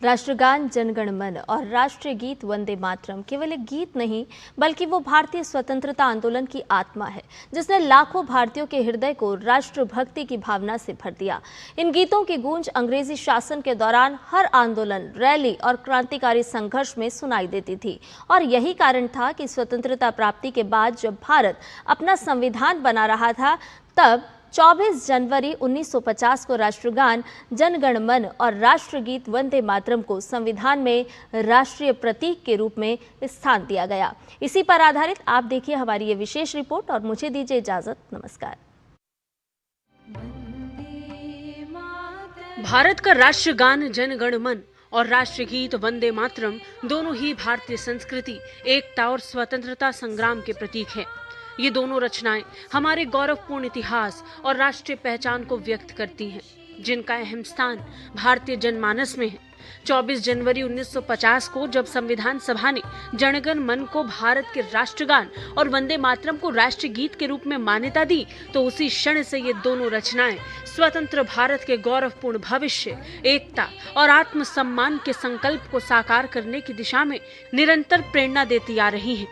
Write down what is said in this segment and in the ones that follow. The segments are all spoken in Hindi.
राष्ट्रगान जनगण मन और राष्ट्रीय गीत वंदे मातरम केवल एक गीत नहीं बल्कि वो भारतीय स्वतंत्रता आंदोलन की आत्मा है, जिसने लाखों भारतीयों के हृदय को राष्ट्रभक्ति की भावना से भर दिया। इन गीतों की गूंज अंग्रेजी शासन के दौरान हर आंदोलन, रैली और क्रांतिकारी संघर्ष में सुनाई देती थी और यही कारण था कि स्वतंत्रता प्राप्ति के बाद जब भारत अपना संविधान बना रहा था, तब 24 जनवरी 1950 को राष्ट्रगान जनगण मन और राष्ट्रगीत वंदे मातरम को संविधान में राष्ट्रीय प्रतीक के रूप में स्थान दिया गया। इसी पर आधारित आप देखिए हमारी ये विशेष रिपोर्ट और मुझे दीजिए इजाजत। नमस्कार। भारत का राष्ट्रगान जनगण मन और राष्ट्रगीत वंदे मातरम दोनों ही भारतीय संस्कृति, एकता और स्वतंत्रता संग्राम के प्रतीक हैं। ये दोनों रचनाएं हमारे गौरवपूर्ण इतिहास और राष्ट्रीय पहचान को व्यक्त करती हैं, जिनका अहम स्थान भारतीय जनमानस में है। 24 जनवरी 1950 को जब संविधान सभा ने जनगण मन को भारत के राष्ट्रगान और वंदे मातरम को राष्ट्रीय गीत के रूप में मान्यता दी, तो उसी क्षण से ये दोनों रचनाएं स्वतंत्र भारत के गौरवपूर्ण भविष्य, एकता और आत्मसम्मान के संकल्प को साकार करने की दिशा में निरंतर प्रेरणा देती आ रही हैं।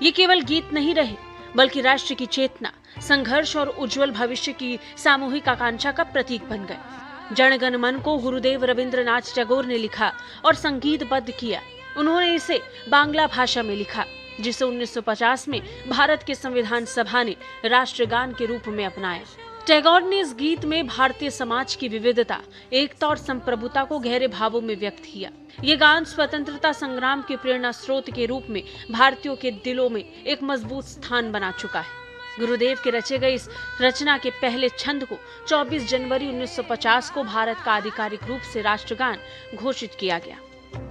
ये केवल गीत नहीं रहे, बल्कि राष्ट्र की चेतना, संघर्ष और उज्जवल भविष्य की सामूहिक आकांक्षा का प्रतीक बन गए। जनगण मन को गुरुदेव रविंद्रनाथ टैगोर ने लिखा और संगीतबद्ध किया। उन्होंने इसे बांग्ला भाषा में लिखा, जिसे 1950 में भारत के संविधान सभा ने राष्ट्रगान के रूप में अपनाया। टैगोर ने इस गीत में भारतीय समाज की विविधता, एकता और संप्रभुता को गहरे भावों में व्यक्त किया। ये गान स्वतंत्रता संग्राम के प्रेरणा स्रोत के रूप में भारतीयों के दिलों में एक मजबूत स्थान बना चुका है। गुरुदेव के रचे गए इस रचना के पहले छंद को 24 जनवरी 1950 को भारत का आधिकारिक रूप से राष्ट्रगान घोषित किया गया।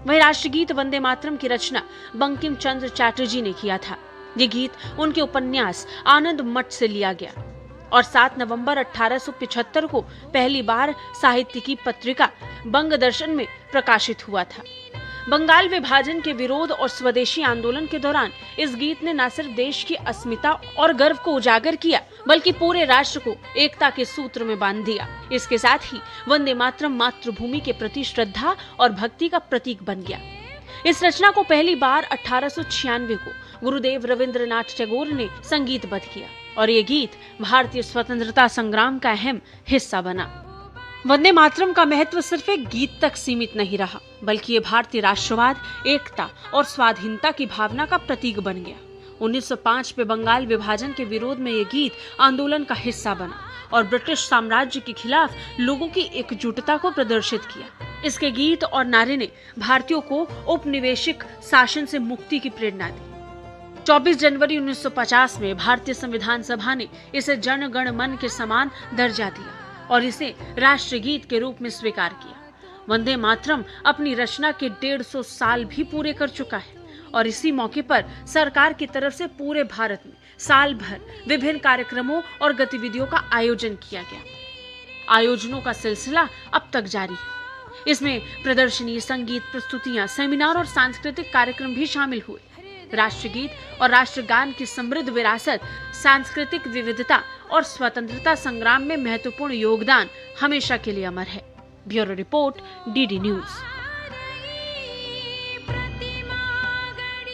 वही राष्ट्रगीत वंदे मातरम की रचना बंकिम चंद्र चटर्जी ने किया था। ये गीत उनके उपन्यास आनंद मठ से लिया गया और 7 नवंबर 1875 को पहली बार साहित्य की पत्रिका बंग दर्शन में प्रकाशित हुआ था। बंगाल विभाजन के विरोध और स्वदेशी आंदोलन के दौरान इस गीत ने न सिर्फ देश की अस्मिता और गर्व को उजागर किया, बल्कि पूरे राष्ट्र को एकता के सूत्र में बांध दिया। इसके साथ ही वंदे मातरम मातृभूमि के प्रति श्रद्धा और भक्ति का प्रतीक बन गया। इस रचना को पहली बार 1896 को गुरुदेव रविंद्रनाथ टैगोर ने संगीतबद्ध किया और ये गीत भारतीय स्वतंत्रता संग्राम का अहम हिस्सा बना। वंदे मातरम का महत्व सिर्फ एक गीत तक सीमित नहीं रहा, बल्कि ये भारतीय राष्ट्रवाद, एकता और स्वाधीनता की भावना का प्रतीक बन गया। 1905 में बंगाल विभाजन के विरोध में ये गीत आंदोलन का हिस्सा बना और ब्रिटिश साम्राज्य के खिलाफ लोगों की एकजुटता को प्रदर्शित किया। इसके गीत और नारे ने भारतीयों को औपनिवेशिक शासन से मुक्ति की प्रेरणा दी। 24 जनवरी 1950 में भारतीय संविधान सभा ने इसे जनगण मन के समान दर्जा दिया और इसे राष्ट्रीय गीत के रूप में स्वीकार किया। वंदे मातरम अपनी रचना के 150 साल भी पूरे कर चुका है और इसी मौके पर सरकार की तरफ से पूरे भारत में साल भर विभिन्न कार्यक्रमों और गतिविधियों का आयोजन किया गया। आयोजनों का सिलसिला अब तक जारी है। इसमें प्रदर्शनी, संगीत प्रस्तुतियां, सेमिनार और सांस्कृतिक कार्यक्रम भी शामिल हुए। राष्ट्रगीत और राष्ट्रगान की समृद्ध विरासत, सांस्कृतिक विविधता और स्वतंत्रता संग्राम में महत्वपूर्ण योगदान हमेशा के लिए अमर है। Bureau report, DD news.